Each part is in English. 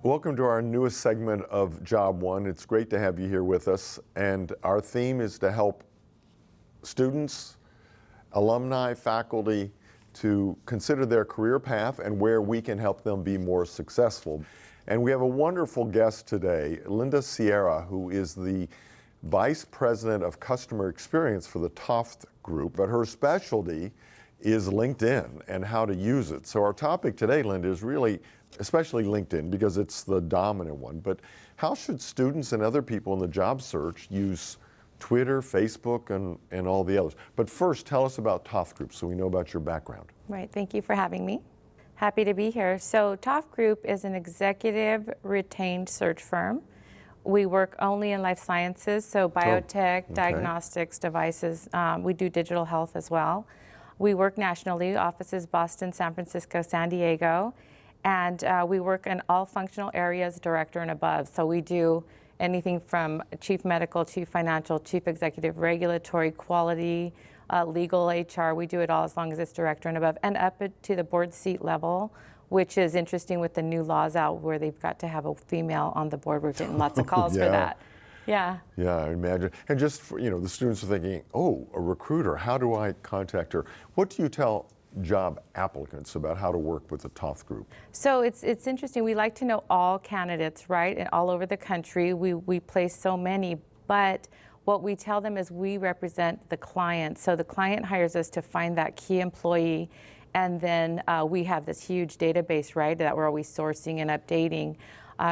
Welcome to our newest segment of Job One. It's great to have you here with us. And our theme is to help students, alumni, faculty to consider their career path and where we can help them be more successful. And we have a wonderful guest today, Linda Sierra, who is the Vice President of Customer Experience for the Toft Group, but her specialty is LinkedIn and how to use it. So our topic today, Linda, is really especially LinkedIn because it's the dominant one, but how should students and other people in the job search use Twitter, Facebook, and all the others? But first, tell us about Toft Group so we know about your background. Right, thank you for having me. Happy to be here. So Toft Group is an executive retained search firm. We work only in life sciences, so biotech, diagnostics, devices. We do digital health as well. We work nationally, offices Boston, San Francisco, San Diego, and we work in all functional areas, director and above. So we do anything from chief medical, chief financial, chief executive, regulatory, quality, legal, HR. We do it all as long as it's director and above, and up to the board seat level, which is interesting with the new laws out where they've got to have a female on the board. We're getting lots of calls for that. Yeah. Yeah, I imagine. And just for, the students are thinking, oh, a recruiter, how do I contact her? What do you tell job applicants about how to work with the Toft Group? So it's interesting. We like to know all candidates, right? And all over the country. We place so many, but what we tell them is we represent the client. So the client hires us to find that key employee, and then we have this huge database, right, that we're always sourcing and updating.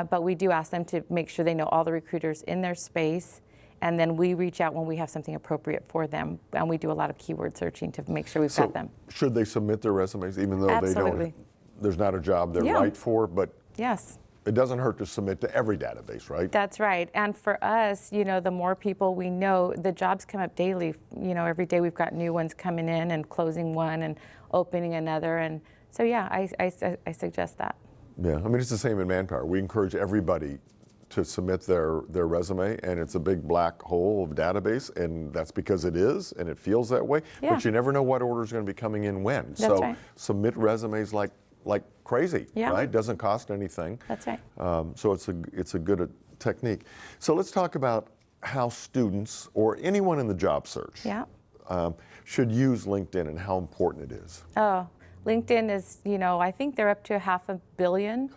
But we do ask them to make sure they know all the recruiters in their space, and then we reach out when we have something appropriate for them, and we do a lot of keyword searching to make sure we've got them. Should they submit their resumes even though Absolutely. there's not a job they're right for, but yes, it doesn't hurt to submit to every database, right? That's right. And for us, the more people we know, the jobs come up daily. Every day we've got new ones coming in and closing one and opening another. And so, yeah, I suggest that. Yeah, I mean, it's the same in Manpower. We encourage everybody to submit their resume, and it's a big black hole of database, and that's because it is, and it feels that way. Yeah. But you never know what order is going to be coming in when. That's so right. Submit resumes like crazy, Yeah. right? Doesn't cost anything. That's right. So it's a good technique. So let's talk about how students or anyone in the job search should use LinkedIn and how important it is. Oh, LinkedIn is, I think they're up to 500 million.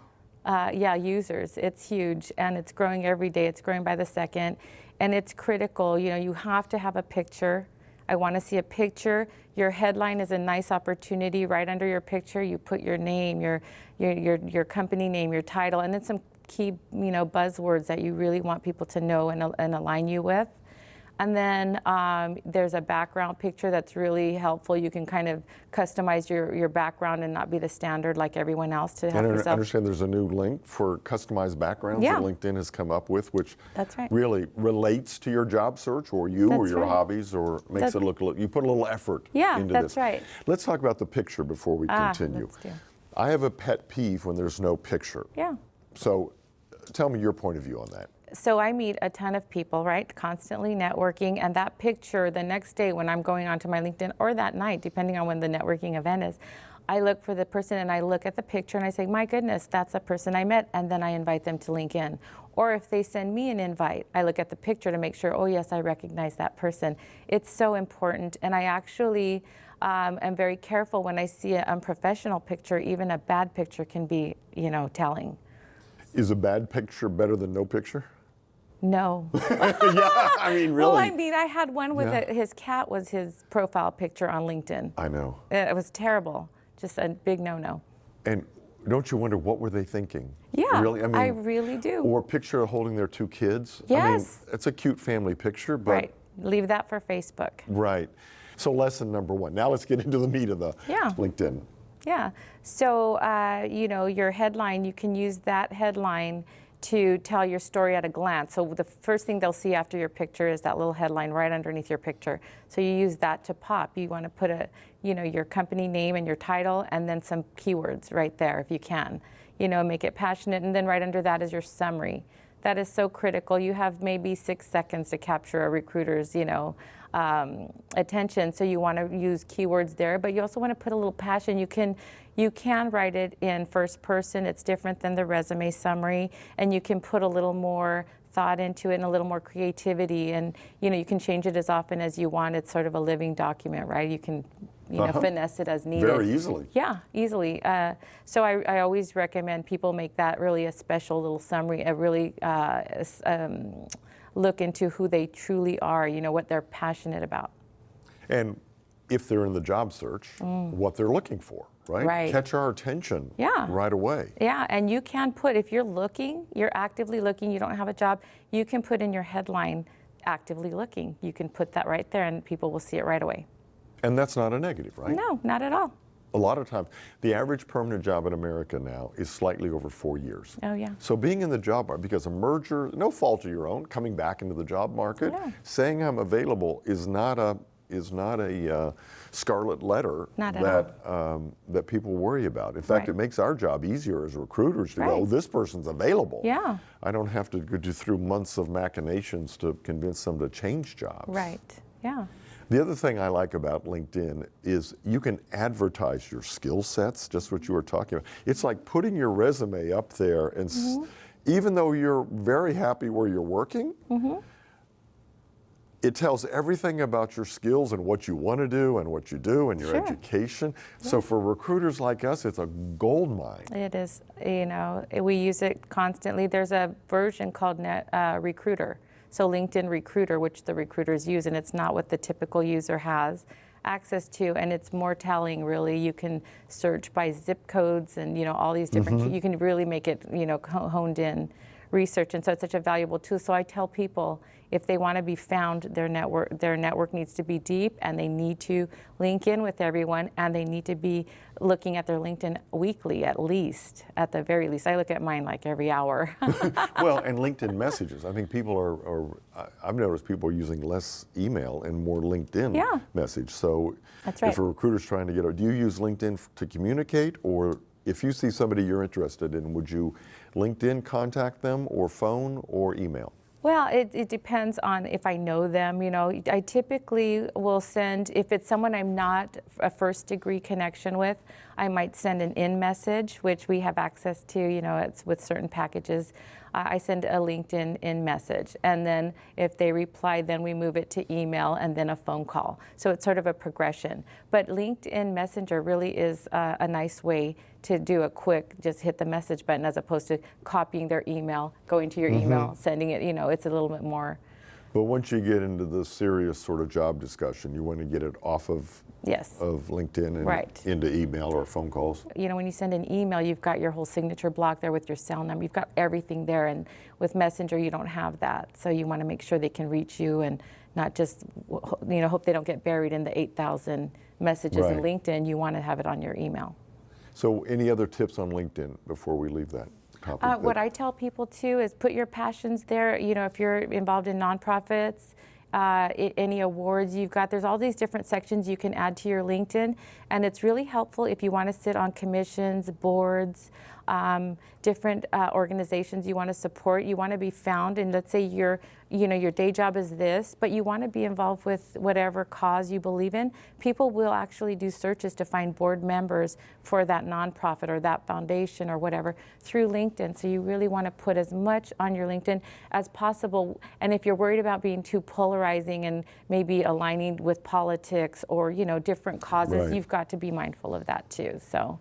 Users. It's huge, and it's growing every day. It's growing by the second, and it's critical. You have to have a picture. I want to see a picture. Your headline is a nice opportunity. Right under your picture, you put your name, your company name, your title, and then some key, buzzwords that you really want people to know and align you with. And then there's a background picture that's really helpful. You can kind of customize your background and not be the standard like everyone else to have yourself. I understand there's a new link for customized backgrounds that LinkedIn has come up with, which really relates to your job search or your hobbies, or makes it look, you put a little effort into this. That's right. Let's talk about the picture before we continue. Let's do. I have a pet peeve when there's no picture. Yeah. So tell me your point of view on that. So I meet a ton of people, right? Constantly networking, and that picture the next day when I'm going onto my LinkedIn, or that night, depending on when the networking event is, I look for the person and I look at the picture and I say, my goodness, that's a person I met, and then I invite them to link in. Or if they send me an invite, I look at the picture to make sure, oh yes, I recognize that person. It's so important, and I actually am very careful when I see an unprofessional picture. Even a bad picture can be, telling. Is a bad picture better than no picture? No. Yeah, I mean, really. Well, I had one with his cat was his profile picture on LinkedIn. I know. It was terrible. Just a big no-no. And don't you wonder what were they thinking? Yeah, really? I really do. Or a picture holding their two kids. Yes. I mean, it's a cute family picture, but. Right. Leave that for Facebook. Right. So lesson number one. Now let's get into the meat of the LinkedIn. Yeah. So, your headline, you can use that headline to tell your story at a glance. So the first thing they'll see after your picture is that little headline right underneath your picture. So you use that to pop. You want to put your company name and your title, and then some keywords right there if you can. Make it passionate, and then right under that is your summary. That is so critical. You have maybe 6 seconds to capture a recruiter's, attention. So you want to use keywords there, but you also want to put a little passion. You can write it in first person. It's different than the resume summary, and you can put a little more thought into it and a little more creativity, and you can change it as often as you want. It's sort of a living document, right? You can finesse it as needed. Very easily. Yeah, easily. So I always recommend people make that really a special little summary, a really look into who they truly are, what they're passionate about. And if they're in the job search, what they're looking for, right? Right. Catch our attention Yeah. right away. Yeah, and you can put, if you're looking, you're actively looking, you don't have a job, you can put in your headline, actively looking. You can put that right there and people will see it right away. And that's not a negative, right? No, not at all. A lot of times, the average permanent job in America now is slightly over 4 years. Oh, yeah. So being in the job market, because a merger, no fault of your own, coming back into the job market, Yeah. saying I'm available is not a scarlet letter Not at that people worry about. In fact, Right. it makes our job easier as recruiters to go, Right. this person's available. Yeah. I don't have to go through months of machinations to convince them to change jobs. Right, yeah. The other thing I like about LinkedIn is you can advertise your skill sets, just what you were talking about. It's like putting your resume up there, and even though you're very happy where you're working, it tells everything about your skills and what you want to do and what you do and your Sure. education. So for recruiters like us, it's a gold mine. It is, we use it constantly. There's a version called Recruiter. So LinkedIn Recruiter, which the recruiters use, and it's not what the typical user has access to, and it's more telling, really. You can search by zip codes and, all these different, you can really make it, honed in research, and so it's such a valuable tool. So I tell people, if they want to be found, their network needs to be deep, and they need to link in with everyone, and they need to be looking at their LinkedIn weekly, at the very least. I look at mine like every hour. Well, and LinkedIn messages. I think people I've noticed people are using less email and more LinkedIn Yeah. message. So That's right. if a recruiter's trying to do you use LinkedIn to communicate, or if you see somebody you're interested in, would you LinkedIn contact them, or phone, or email? Well, it depends on if I know them. I typically will send, if it's someone I'm not a first degree connection with, I might send an in message, which we have access to, it's with certain packages. I send a LinkedIn in message, and then if they reply, then we move it to email and then a phone call. So it's sort of a progression. But LinkedIn Messenger really is a nice way to do a quick, just hit the message button, as opposed to copying their email, going to your email, sending it. It's a little bit more. But once you get into the serious sort of job discussion, you want to get it off of Yes. LinkedIn and Right. into email or phone calls. When you send an email, you've got your whole signature block there with your cell number. You've got everything there, and with Messenger, you don't have that. So you want to make sure they can reach you, and not just, hope they don't get buried in the 8,000 messages in Right. LinkedIn. You want to have it on your email. So any other tips on LinkedIn before we leave that topic? What I tell people too is put your passions there. If you're involved in nonprofits, any awards you've got, there's all these different sections you can add to your LinkedIn, and it's really helpful if you want to sit on commissions, boards, different organizations you want to support. You want to be found, and let's say your day job is this, but you want to be involved with whatever cause you believe in. People will actually do searches to find board members for that nonprofit or that foundation or whatever through LinkedIn. So you really want to put as much on your LinkedIn as possible. And if you're worried about being too polarizing and maybe aligning with politics or different causes, Right. you've got to be mindful of that too. So.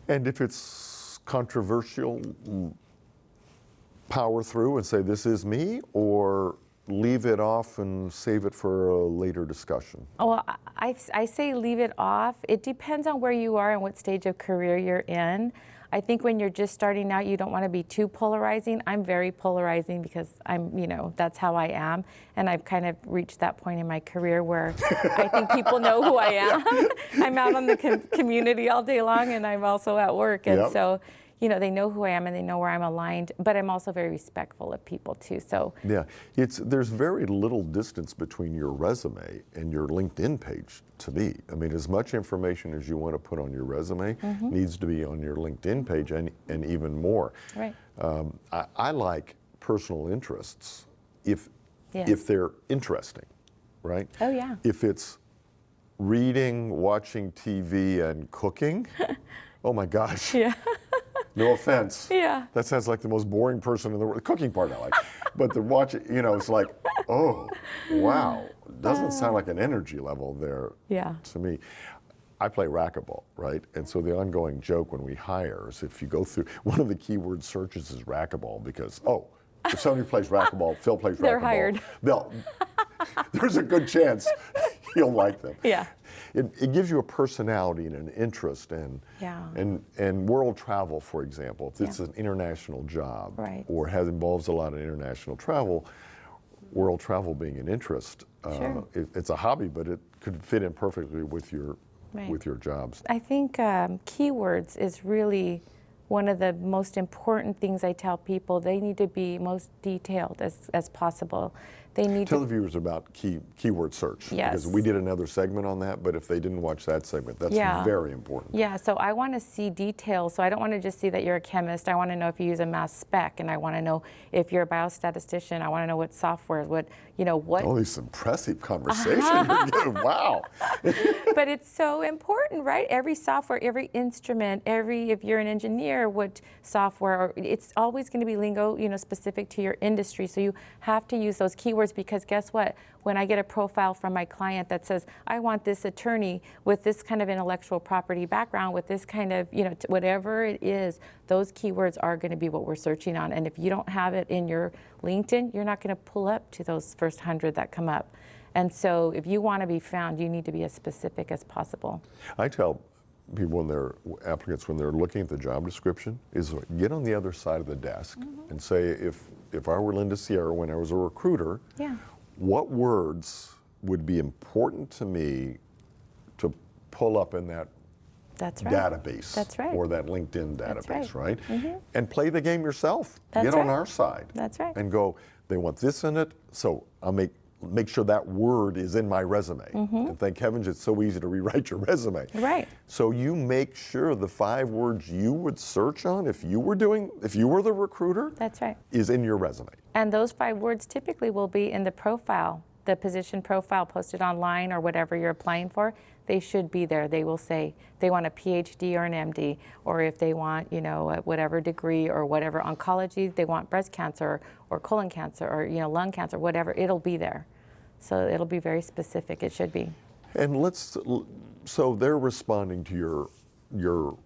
And if it's controversial, power through and say, this is me, or leave it off and save it for a later discussion? Well, I say leave it off. It depends on where you are and what stage of career you're in. I think when you're just starting out, you don't want to be too polarizing. I'm very polarizing because that's how I am. And I've kind of reached that point in my career where I think people know who I am. I'm out on the community all day long, and I'm also at work. And Yep. so, they know who I am and they know where I'm aligned, but I'm also very respectful of people too. So Yeah, there's very little distance between your resume and your LinkedIn page to me. I mean, as much information as you want to put on your resume needs to be on your LinkedIn page, and even more. Right. I like personal interests if Yes. they're interesting. right? Oh, yeah. If it's reading, watching TV, and cooking, oh my gosh. Yeah. No offense. Yeah. That sounds like the most boring person in the world. The cooking part I like. But the watching, it's like, oh, wow. Doesn't sound like an energy level there Yeah. to me. I play racquetball, right? And so the ongoing joke when we hire is if you go through, one of the keyword searches is racquetball because, if somebody plays racquetball, Phil plays racquetball. They're hired. There's a good chance you'll like them. Yeah. It gives you a personality and an interest Yeah. and world travel, for example. If it's Yeah. an international job Right. or involves a lot of international travel, world travel being an interest, Sure. it's a hobby, but it could fit in perfectly with your Right. jobs. I think keywords is really one of the most important things I tell people. They need to be most detailed as possible. They need Tell to. the viewers about keyword search. Yes. Because we did another segment on that, but if they didn't watch that segment, that's Yeah. very important. Yeah, so I want to see details. So I don't want to just see that you're a chemist. I want to know if you use a mass spec, and I want to know if you're a biostatistician. I want to know what software, what. Oh, this impressive conversation you're getting. Wow. But it's so important, right? Every software, every instrument, if you're an engineer, what software, or it's always going to be lingo, specific to your industry. So you have to use those keywords because guess what? When I get a profile from my client that says, I want this attorney with this kind of intellectual property background, with this kind of, whatever it is, those keywords are going to be what we're searching on. And if you don't have it in your LinkedIn, you're not going to pull up to those first 100 that come up. And so if you want to be found, you need to be as specific as possible. I tell people applicants when they're looking at the job description is get on the other side of the desk and say, if I were Linda Sierra when I was a recruiter, Yeah. what words would be important to me to pull up in that That's right. database That's right. or that LinkedIn That's database, right. right? And play the game yourself. That's Get on right. our side. That's right. And go, they want this in it, so I'll make sure that word is in my resume. And thank heavens it's so easy to rewrite your resume. Right. So you make sure the 5 words you would search on if you were the recruiter, That's right. is in your resume. And those 5 words typically will be in the profile, the position profile posted online or whatever you're applying for. They should be there. They will say they want a PhD or an MD, or if they want, whatever degree or whatever oncology, they want breast cancer or colon cancer or, lung cancer, whatever, it'll be there. So it'll be very specific. It should be. And so they're responding to your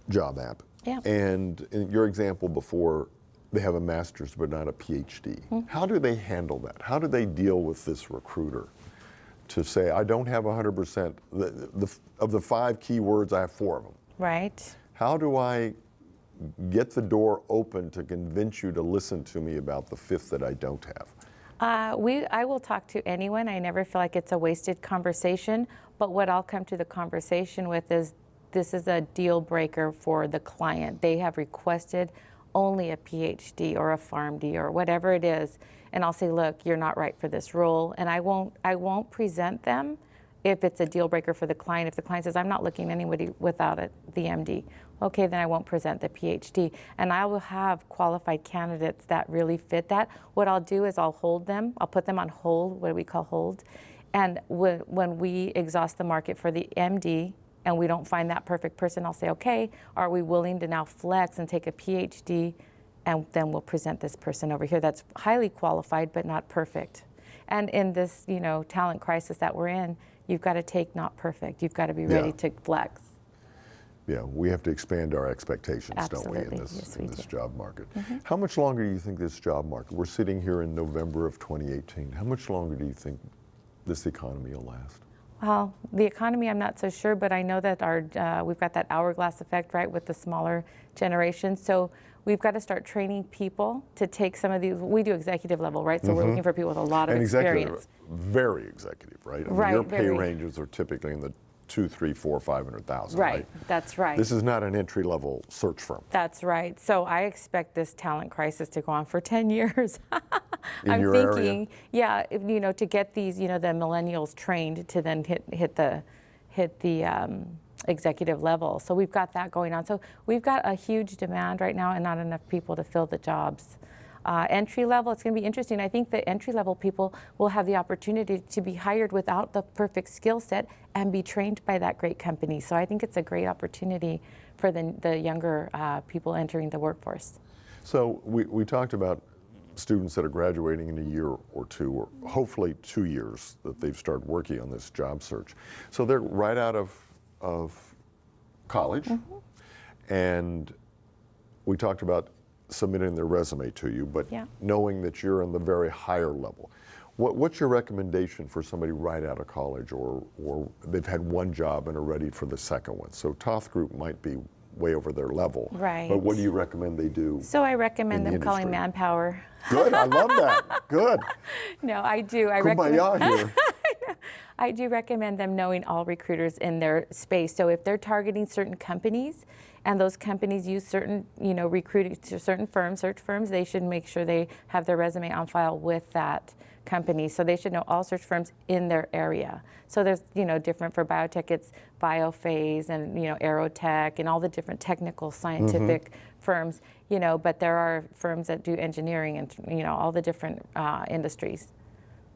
job app. Yeah. And in your example before, they have a master's but not a PhD. How do they handle that? How do they deal with this recruiter to say, I don't have 100%, of the 5 keywords, I have 4 of them. Right. How do I get the door open to convince you to listen to me about the 5th that I don't have? I will talk to anyone. I never feel like it's a wasted conversation. But what I'll come to the conversation with is this is a deal breaker for the client. They have requested only a PhD or a PharmD or whatever it is. And I'll say, look, you're not right for this role. And I won't present them if it's a deal breaker for the client. If the client says, I'm not looking at anybody without the MD, okay, then I won't present the PhD. And I will have qualified candidates that really fit that. What I'll do is I'll hold them. I'll put them on hold, what we call hold. And when we exhaust the market for the MD and we don't find that perfect person, I'll say, okay, are we willing to now flex and take a PhD? And then we'll present this person over here that's highly qualified but not perfect. And in this, talent crisis that we're in, you've got to take not perfect. You've got to be ready to flex. Yeah, we have to expand our expectations, Absolutely. don't we, in this do. job market. How much longer do you think this job market, we're sitting here in November of 2018, how much longer do you think this economy will last? Well, the economy, I'm not so sure, but I know that we've got that hourglass effect, right, with the smaller generations. So we've got to start training people to take some of these. We do executive level, right? So we're looking for people with a lot of experience. Very executive, right? I mean, Right, your pay very. ranges are typically in the 2, 3, 4, 500,000, Right, that's right. This is not an entry-level search firm. That's right. So I expect this talent crisis to go on for 10 years. In your area? Yeah, to get these, the millennials trained to then hit the executive level. So we've got that going on. So we've got a huge demand right now and not enough people to fill the jobs. entry level, it's going to be interesting. I think the entry level people will have the opportunity to be hired without the perfect skill set and be trained by that great company. So I think it's a great opportunity for the younger people entering the workforce. So we talked about students that are graduating in a year or two, or hopefully 2 years, that they've started working on this job search. So they're right out of college, and we talked about submitting their resume to you, but knowing that you're in the very higher level. What's your recommendation for somebody right out of college, or they've had one job and are ready for the second one? So Toth Group might be way over their level. Right. But what do you recommend they do? So I recommend them calling industry? Manpower. Good, I love that. Good. No, I do. Kumbaya here. I do recommend them knowing all recruiters in their space. So if they're targeting certain companies and those companies use certain, recruiting to certain firms, search firms, they should make sure they have their resume on file with that company. So they should know all search firms in their area. So there's, different for biotech, it's BioPhase and, Aerotech and all the different technical scientific firms, but there are firms that do engineering and, all the different industries.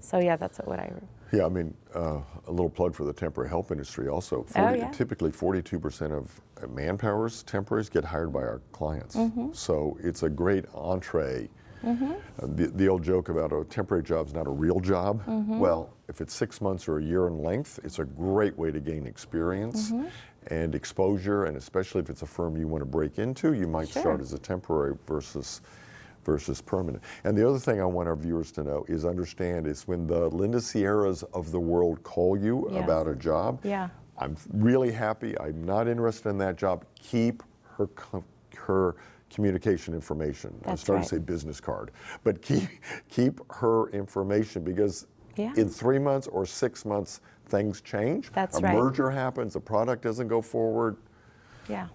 So yeah, that's what I. Yeah, I mean, a little plug for the temporary help industry also. Typically 42% of Manpower's temporaries get hired by our clients. So it's a great entree. The old joke about a temporary job is not a real job. Well, if it's 6 months or a year in length, it's a great way to gain experience and exposure, and especially if it's a firm you want to break into, you might start as a temporary versus permanent. And the other thing I want our viewers to know is understand is when the Linda Sierras of the world call you about a job, I'm really happy, I'm not interested in that job, keep her communication information. I started to say business card, but keep her information, because in 3 months or 6 months, things change. That's a merger happens, a product doesn't go forward.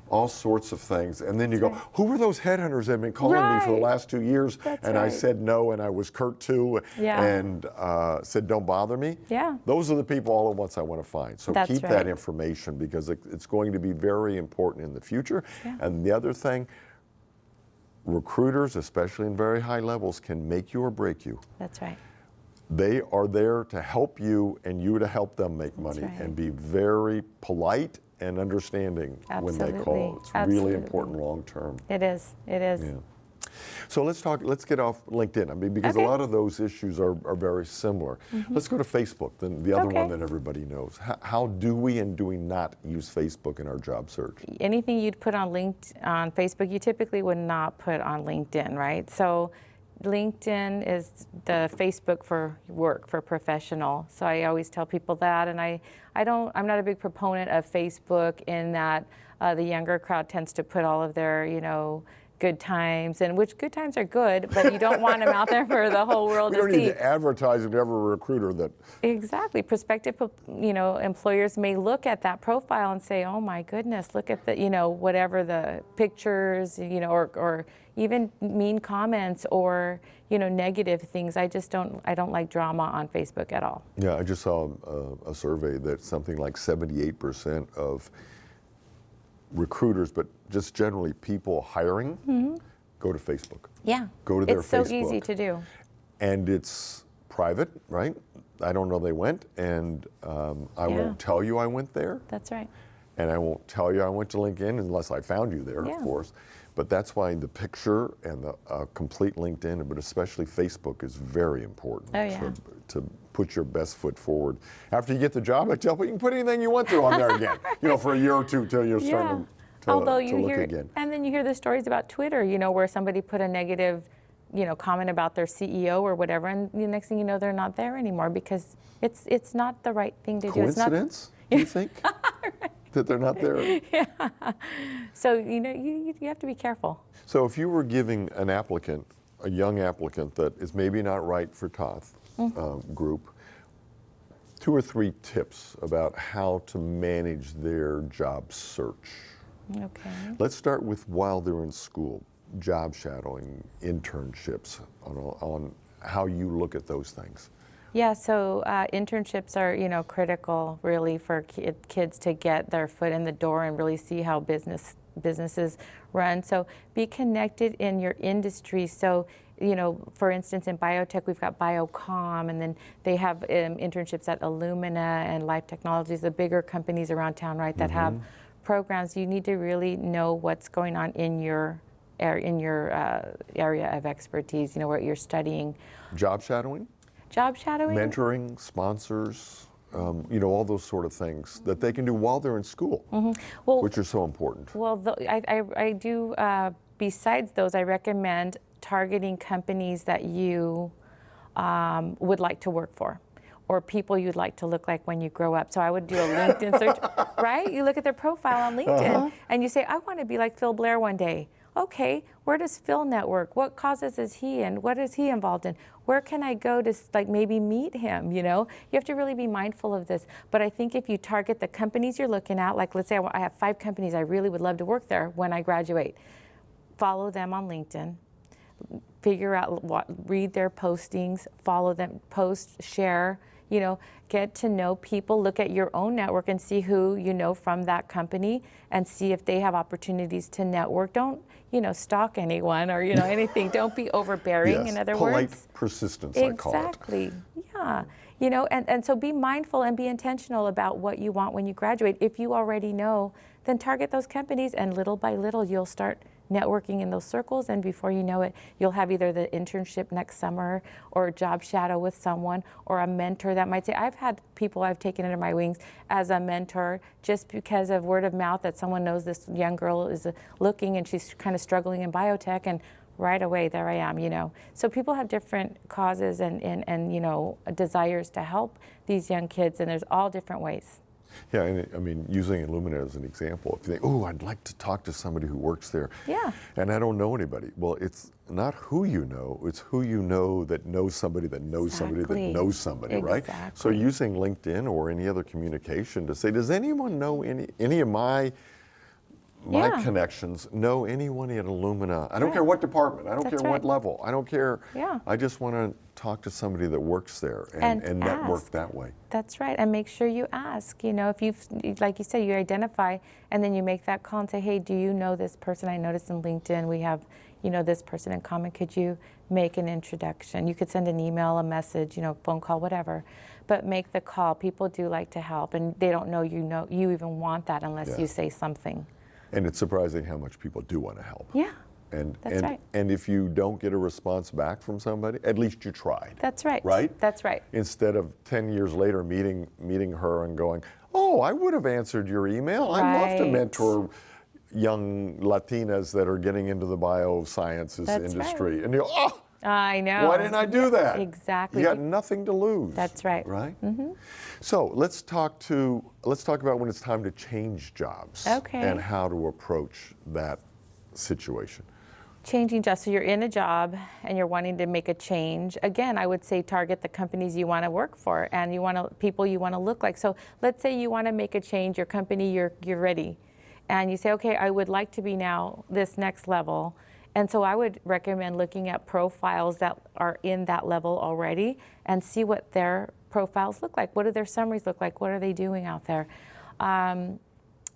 All sorts of things. And then you go, who were those headhunters that have been calling me for the last 2 years? And I said no, and I was curt too, and said don't bother me. Those are the people all at once I want to find. So keep that information, because it's going to be very important in the future. And the other thing, recruiters, especially in very high levels, can make you or break you. That's right. They are there to help you and you to help them make money, and be very polite and understanding when they call. It's really important long term. It is. It is. Yeah. So let's get off LinkedIn. I mean, because a lot of those issues are very similar. Let's go to Facebook, then the other one that everybody knows. How do we and do we not use Facebook in our job search? Anything you'd put on Facebook, you typically would not put on LinkedIn, right? So LinkedIn is the Facebook for work, for professional. So I always tell people that, and I'm not a big proponent of Facebook in that the younger crowd tends to put all of their, good times, and which good times are good, but you don't want them out there for the whole world to see. We don't need to advertise it to every recruiter that. Exactly. Prospective, employers may look at that profile and say, oh my goodness, look at the, whatever the pictures, or even mean comments or, negative things. I don't like drama on Facebook at all. Yeah, I just saw a survey that something like 78% of recruiters, but just generally people hiring, go to Facebook. Yeah. Go to their Facebook. It's so easy to do. And it's private, right? I don't know they went, and I won't tell you I went there. That's right. And I won't tell you I went to LinkedIn unless I found you there, of course. But that's why the picture and the complete LinkedIn, but especially Facebook, is very important to put your best foot forward. After you get the job, I tell people you can put anything you want to on there again, for a year or two till you're starting to look again. And then you hear the stories about Twitter, where somebody put a negative, comment about their CEO or whatever, and the next thing you know, they're not there anymore because it's not the right thing to do. Coincidence? Do you think? That they're not there? So, you have to be careful. So if you were giving an applicant, a young applicant that is maybe not right for Toth Group, 2 or 3 tips about how to manage their job search. Okay. Let's start with while they're in school, job shadowing, internships, on how you look at those things. Yeah, so internships are, critical really for kids to get their foot in the door and really see how businesses run. So be connected in your industry. So For instance, in biotech, we've got Biocom, and then they have internships at Illumina and Life Technologies, the bigger companies around town, right, that have programs. You need to really know what's going on in your area of expertise, what you're studying. Job shadowing? Job shadowing? Mentoring, sponsors, all those sort of things that they can do while they're in school, which are so important. Well, I do, besides those, I recommend targeting companies that you would like to work for, or people you'd like to look like when you grow up. So I would do a LinkedIn search, right? You look at their profile on LinkedIn and you say, I want to be like Phil Blair one day. Okay, where does Phil network? What causes is he in? What is he involved in? Where can I go to maybe meet him, You have to really be mindful of this. But I think if you target the companies you're looking at, like let's say I have 5 companies I really would love to work there when I graduate, follow them on LinkedIn, figure out read their postings, follow them, post, share, get to know people, look at your own network and see who you know from that company and see if they have opportunities to network. Don't, stalk anyone or, anything. Don't be overbearing, Yes, in other polite words. persistence, I call it. Exactly, yeah. And so be mindful and be intentional about what you want when you graduate. If you already know, then target those companies, and little by little you'll start networking in those circles, and before you know it, you'll have either the internship next summer or a job shadow with someone or a mentor that might say, I've had people I've taken under my wings as a mentor just because of word of mouth that someone knows this young girl is looking and she's kind of struggling in biotech, and right away there I am, So people have different causes and desires to help these young kids, and there's all different ways. Yeah, and using Illumina as an example, if you think, I'd like to talk to somebody who works there, and I don't know anybody. Well, it's not who you know, it's who you know that knows somebody that knows somebody that knows somebody, right? So using LinkedIn or any other communication to say, does anyone know any of my connections know anyone at Illumina? I don't care what department, I don't care what level, I don't care. I just want to talk to somebody that works there and network that way. That's right, and make sure you ask. If you've, like you said, you identify and then you make that call and say, hey, do you know this person? I noticed in LinkedIn we have, this person in common. Could you make an introduction? You could send an email, a message, phone call, whatever. But make the call. People do like to help, and they don't know you even want that unless you say something. And it's surprising how much people do want to help. Yeah. That's right. And if you don't get a response back from somebody, at least you tried. That's right. Right? That's right. Instead of 10 years later meeting her and going, I would have answered your email. I'd love to mentor young Latinas that are getting into the biosciences industry. Right. And you go, I know. Why didn't I do that? Exactly. You got nothing to lose. That's right. Right? Mm-hmm. So let's talk about when it's time to change jobs. Okay. And how to approach that situation. Changing jobs. So you're in a job and you're wanting to make a change. Again, I would say target the companies you want to work for and people you want to look like. So let's say you want to make a change, your company, you're ready. And you say, okay, I would like to be now this next level. And so I would recommend looking at profiles that are in that level already and see what their profiles look like. What do their summaries look like? What are they doing out there?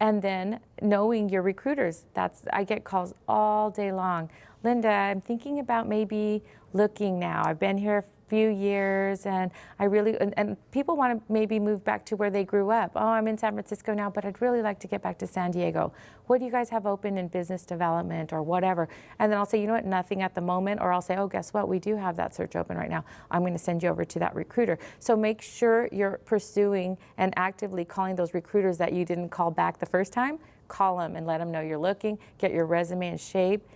And then knowing your recruiters. I get calls all day long. Linda, I'm thinking about maybe looking now. I've been here a few years and and people want to maybe move back to where they grew up. I'm in San Francisco now, but I'd really like to get back to San Diego. What do you guys have open in business development or whatever? And then I'll say, nothing at the moment. Or I'll say, guess what? We do have that search open right now. I'm going to send you over to that recruiter. So make sure you're pursuing and actively calling those recruiters that you didn't call back the first time. Call them and let them know you're looking, get your resume in shape,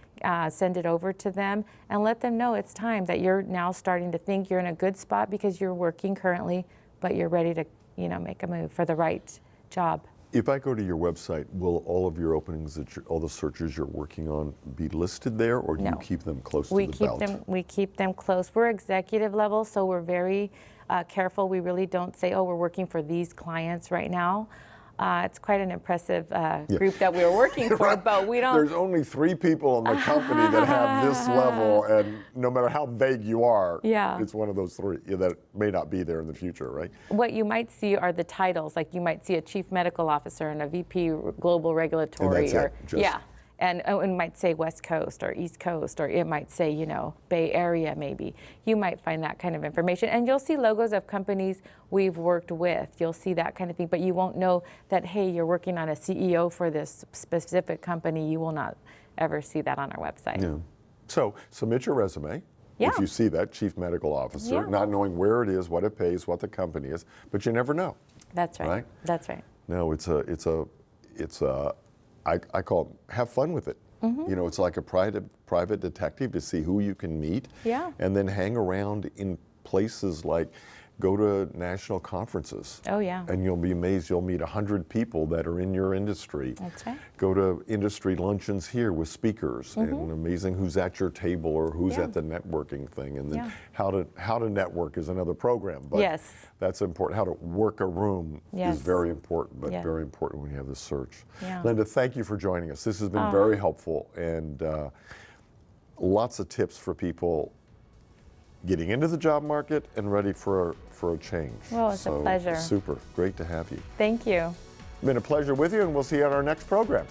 send it over to them, and let them know it's time, that you're now starting to think you're in a good spot because you're working currently, but you're ready to, make a move for the right job. If I go to your website, will all of your openings, all the searches you're working on, be listed there, or do you keep them close to the belt? We keep them close. We're executive level, so we're very careful. We really don't say, we're working for these clients right now. It's quite an impressive group that we were working for, but we don't. There's only 3 people in the company that have this level, and no matter how vague you are, it's one of those 3 that may not be there in the future, right? What you might see are the titles, like you might see a chief medical officer and a VP global regulatory. And that's it. And it might say West Coast or East Coast, or it might say, Bay Area maybe. You might find that kind of information. And you'll see logos of companies we've worked with. You'll see that kind of thing, but you won't know that, hey, you're working on a CEO for this specific company. You will not ever see that on our website. Yeah. So submit your resume. Yeah. If you see that, chief medical officer, Yeah. not knowing where it is, what it pays, what the company is, but you never know. That's right. Right? That's right. No, I call it, have fun with it. Mm-hmm. It's like a private detective to see who you can meet. Yeah. And then hang around in places like, go to national conferences. Oh, yeah. And you'll be amazed, you'll meet 100 people that are in your industry. That's right. Go to industry luncheons here with speakers, and amazing who's at your table or who's Yeah. at the networking thing. And then Yeah. how to network is another program. But Yes. that's important. How to work a room Yes. is very important, but Yeah. very important when you have this search. Yeah. Linda, thank you for joining us. This has been very helpful, and lots of tips for people getting into the job market and ready for a change. Well, it's a pleasure. Super. Great to have you. Thank you. Been a pleasure with you, and we'll see you on our next program.